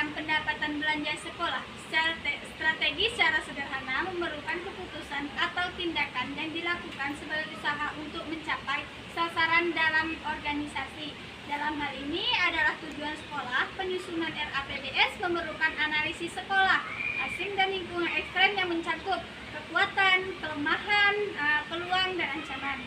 anggaran pendapatan belanja sekolah strategi secara sederhana memerlukan keputusan atau tindakan yang dilakukan sebagai usaha untuk mencapai sasaran dalam organisasi. Dalam hal ini adalah tujuan sekolah. Penyusunan RAPBS memerlukan analisis sekolah, asing dan lingkungan ekstern yang mencakup kekuatan, kelemahan, peluang, dan ancaman.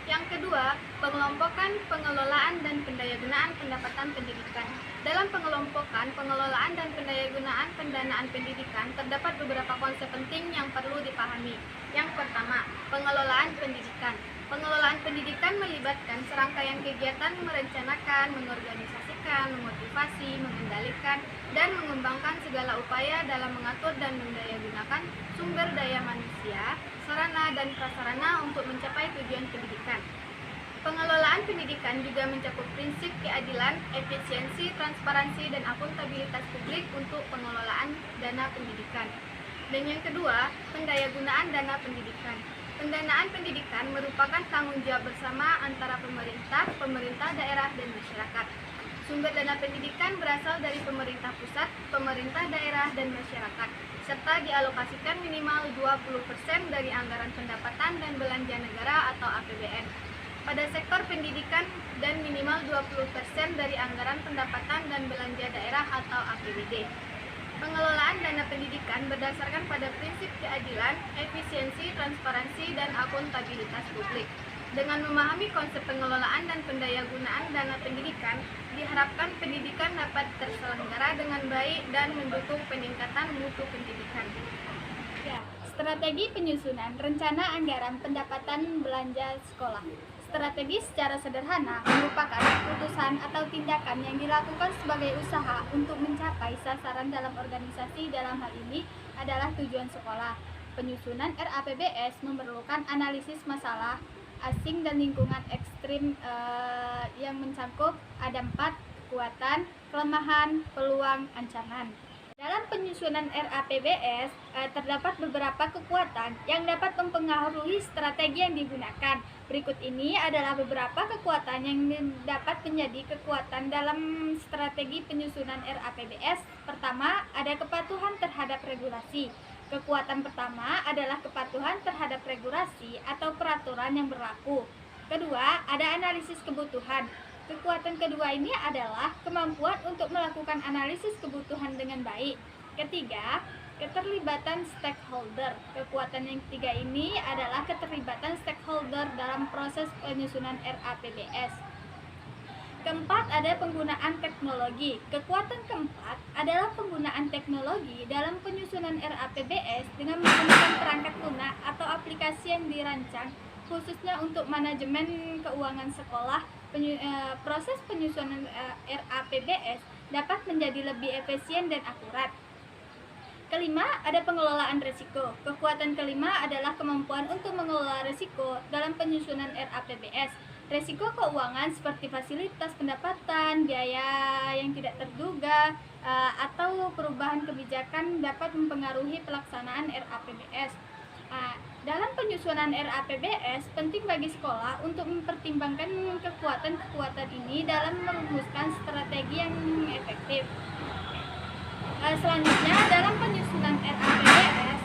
Yang kedua, pengelompokan, pengelolaan, dan pendayagunaan pendapatan pendidikan. Dalam pengelompokan, pengelolaan, dan pendayagunaan pendanaan pendidikan, terdapat beberapa konsep penting yang perlu dipahami. Yang pertama, pengelolaan pendidikan. Pengelolaan pendidikan melibatkan serangkaian kegiatan merencanakan, mengorganisasikan, memotivasi, mengendalikan, dan mengembangkan segala upaya dalam mengatur dan mendayagunakan sumber daya manusia, sarana dan prasarana untuk mencapai tujuan pendidikan. Pengelolaan pendidikan juga mencakup prinsip keadilan, efisiensi, transparansi, dan akuntabilitas publik untuk pengelolaan dana pendidikan. Dan yang kedua, pendayagunaan dana pendidikan. Pendanaan pendidikan merupakan tanggung jawab bersama antara pemerintah daerah, dan masyarakat. Sumber dana pendidikan berasal dari pemerintah pusat, pemerintah daerah, dan masyarakat, serta dialokasikan minimal 20% dari anggaran pendapatan dan belanja negara atau APBN. Pada sektor pendidikan dan minimal 20% dari anggaran pendapatan dan belanja daerah atau APBD. Pengelolaan dana pendidikan berdasarkan pada prinsip keadilan, efisiensi, transparansi, dan akuntabilitas publik. Dengan memahami konsep pengelolaan dan pendayagunaan dana pendidikan, diharapkan pendidikan dapat terselenggara dengan baik dan mendukung peningkatan mutu pendidikan. Strategi penyusunan rencana anggaran pendapatan belanja sekolah. Strategi secara sederhana merupakan keputusan atau tindakan yang dilakukan sebagai usaha untuk mencapai sasaran dalam organisasi. Dalam hal ini adalah tujuan sekolah. Penyusunan RAPBS memerlukan analisis masalah asing dan lingkungan ekstrim yang mencakup ada 4: kekuatan, kelemahan, peluang, ancaman. Dalam penyusunan RAPBS terdapat beberapa kekuatan yang dapat mempengaruhi strategi yang digunakan. Berikut ini adalah beberapa kekuatan yang dapat menjadi kekuatan dalam strategi penyusunan RAPBS. Pertama, ada kepatuhan terhadap regulasi. Kekuatan pertama adalah kepatuhan terhadap regulasi atau peraturan yang berlaku. Kedua, ada analisis kebutuhan. Kekuatan kedua ini adalah kemampuan untuk melakukan analisis kebutuhan dengan baik. Ketiga, keterlibatan stakeholder. Kekuatan yang ketiga ini adalah keterlibatan stakeholder dalam proses penyusunan RAPBS. Keempat, ada penggunaan teknologi. Kekuatan keempat adalah penggunaan teknologi dalam penyusunan RAPBS dengan menggunakan perangkat lunak atau aplikasi yang dirancang khususnya untuk manajemen keuangan sekolah. Proses penyusunan RAPBS dapat menjadi lebih efisien dan akurat. Kelima, ada pengelolaan risiko. Kekuatan kelima adalah kemampuan untuk mengelola risiko dalam penyusunan RAPBS. Risiko keuangan seperti fasilitas pendapatan, biaya yang tidak terduga, atau perubahan kebijakan dapat mempengaruhi pelaksanaan RAPBS. Dalam penyusunan RAPBS, penting bagi sekolah untuk mempertimbangkan kekuatan-kekuatan ini dalam merumuskan strategi yang efektif. Selanjutnya, dalam penyusunan RAPBS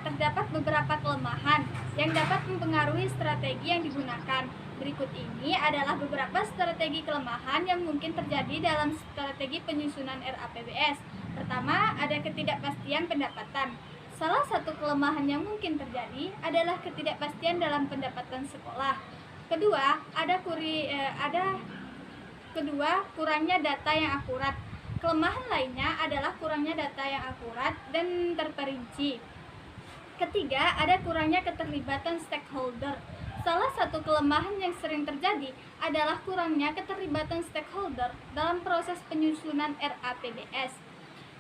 terdapat beberapa kelemahan yang dapat mempengaruhi strategi yang digunakan. Berikut ini adalah beberapa strategi kelemahan yang mungkin terjadi dalam strategi penyusunan RAPBS. Pertama, ada ketidakpastian pendapatan. Salah satu kelemahan yang mungkin terjadi adalah ketidakpastian dalam pendapatan sekolah. Kedua, kurangnya data yang akurat. Kelemahan lainnya adalah kurangnya data yang akurat dan terperinci. Ketiga, ada kurangnya keterlibatan stakeholder. Salah satu kelemahan yang sering terjadi adalah kurangnya keterlibatan stakeholder dalam proses penyusunan RAPBS.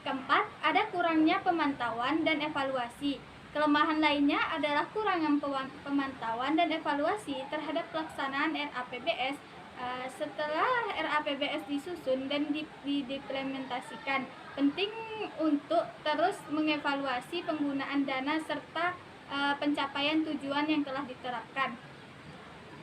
Keempat, ada kurangnya pemantauan dan evaluasi. Kelemahan lainnya adalah kurangnya pemantauan dan evaluasi terhadap pelaksanaan RAPBS setelah RAPBS disusun dan diimplementasikan. Penting untuk terus mengevaluasi penggunaan dana serta pencapaian tujuan yang telah diterapkan.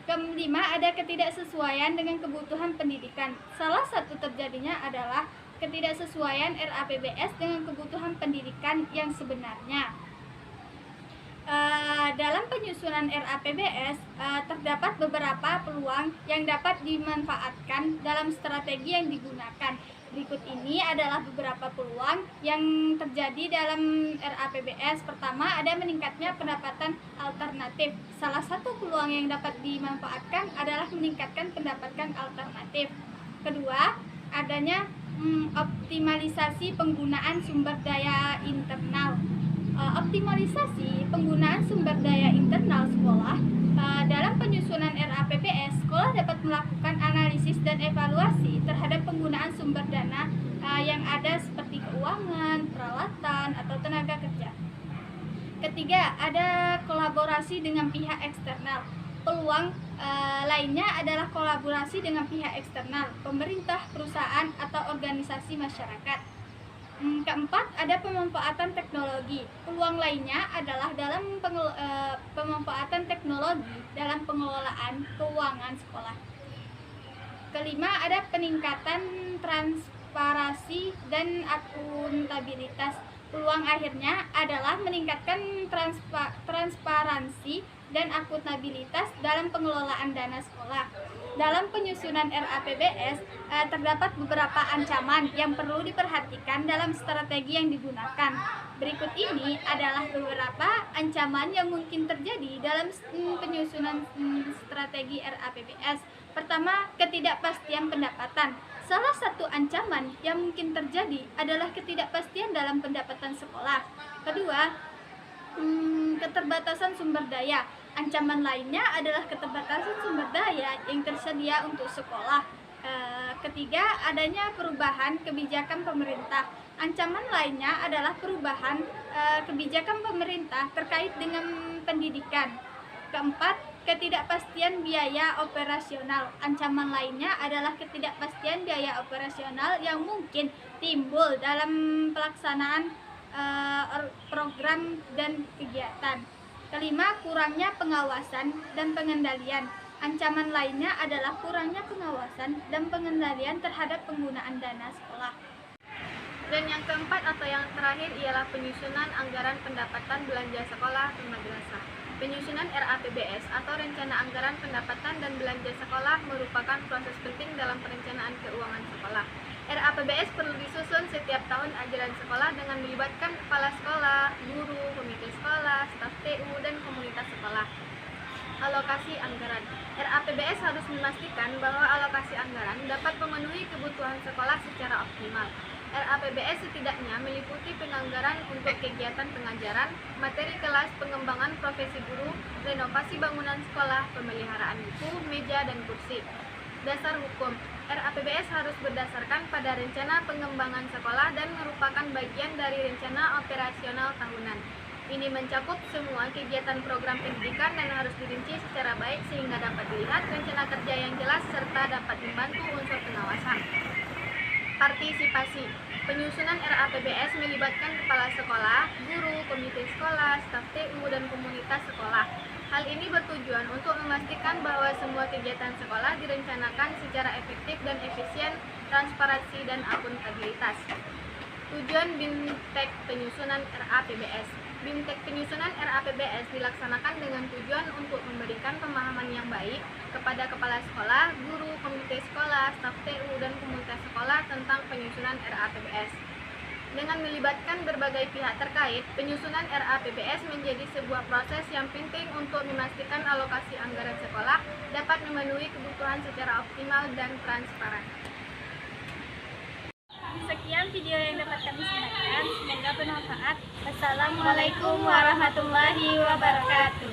Kelima, ada ketidaksesuaian dengan kebutuhan pendidikan. Salah satu terjadinya adalah ketidaksesuaian RAPBS dengan kebutuhan pendidikan yang sebenarnya. Dalam penyusunan RAPBS terdapat beberapa peluang yang dapat dimanfaatkan dalam strategi yang digunakan. Berikut ini adalah beberapa peluang yang terjadi dalam RAPBS. Pertama, ada meningkatnya pendapatan alternatif. Salah satu peluang yang dapat dimanfaatkan adalah meningkatkan pendapatan alternatif. Kedua, adanya optimalisasi penggunaan sumber daya internal. Optimalisasi penggunaan sumber daya internal sekolah. Dalam penyusunan RAPBS, sekolah dapat melakukan analisis dan evaluasi terhadap penggunaan sumber dana yang ada seperti keuangan, peralatan, atau tenaga kerja. Ketiga, ada kolaborasi dengan pihak eksternal. Peluang lainnya adalah kolaborasi dengan pihak eksternal, pemerintah, perusahaan, atau organisasi masyarakat. Keempat, ada pemanfaatan teknologi. Peluang lainnya adalah dalam pemanfaatan teknologi dalam pengelolaan keuangan sekolah. Kelima, ada peningkatan transparansi dan akuntabilitas. Peluang akhirnya adalah meningkatkan transparansi dan akuntabilitas dalam pengelolaan dana sekolah. Dalam penyusunan RAPBS terdapat beberapa ancaman yang perlu diperhatikan dalam strategi yang digunakan. Berikut ini adalah beberapa ancaman yang mungkin terjadi dalam penyusunan strategi RAPBS. Pertama, ketidakpastian pendapatan. Salah satu ancaman yang mungkin terjadi adalah ketidakpastian dalam pendapatan sekolah. Kedua, keterbatasan sumber daya. Ancaman lainnya adalah keterbatasan sumber daya yang tersedia untuk sekolah. Ketiga, adanya perubahan kebijakan pemerintah. Ancaman lainnya adalah perubahan kebijakan pemerintah terkait dengan pendidikan. Keempat, ketidakpastian biaya operasional. Ancaman lainnya adalah ketidakpastian biaya operasional yang mungkin timbul dalam pelaksanaan program dan kegiatan. Kelima, kurangnya pengawasan dan pengendalian. Ancaman lainnya adalah kurangnya pengawasan dan pengendalian terhadap penggunaan dana sekolah. Dan yang keempat atau yang terakhir ialah penyusunan anggaran pendapatan belanja sekolah dan madrasah. Penyusunan RAPBS atau Rencana Anggaran Pendapatan dan Belanja Sekolah merupakan proses penting dalam perencanaan keuangan sekolah. RAPBS perlu disusun setiap tahun ajaran sekolah dengan melibatkan kepala sekolah, guru, komite sekolah, staf TU, dan komunitas sekolah. Alokasi anggaran. RAPBS harus memastikan bahwa alokasi anggaran dapat memenuhi kebutuhan sekolah secara optimal. RAPBS setidaknya meliputi penganggaran untuk kegiatan pengajaran, materi kelas, pengembangan profesi guru, renovasi bangunan sekolah, pemeliharaan buku, meja, dan kursi. Dasar hukum. RAPBS harus berdasarkan pada rencana pengembangan sekolah dan merupakan bagian dari rencana operasional tahunan. Ini mencakup semua kegiatan program pendidikan dan harus dirinci secara baik sehingga dapat dilihat rencana kerja yang jelas serta dapat membantu unsur pengawasan. Partisipasi. Penyusunan RAPBS melibatkan kepala sekolah, guru, komite sekolah, staf TU, dan komunitas sekolah. Hal ini bertujuan untuk memastikan bahwa semua kegiatan sekolah direncanakan secara efektif dan efisien, transparansi, dan akuntabilitas. Tujuan BIMTEK penyusunan RAPBS. BIMTEK penyusunan RAPBS dilaksanakan dengan tujuan untuk memberikan pemahaman yang baik kepada kepala sekolah, guru, komite sekolah, staf TU, dan komunitas sekolah tentang penyusunan RAPBS. Dengan melibatkan berbagai pihak terkait, penyusunan RAPBS menjadi sebuah proses yang penting untuk memastikan alokasi anggaran sekolah dapat memenuhi kebutuhan secara optimal dan transparan. Sekian video yang dapat kami sampaikan, semoga bermanfaat. Wassalamualaikum warahmatullahi wabarakatuh.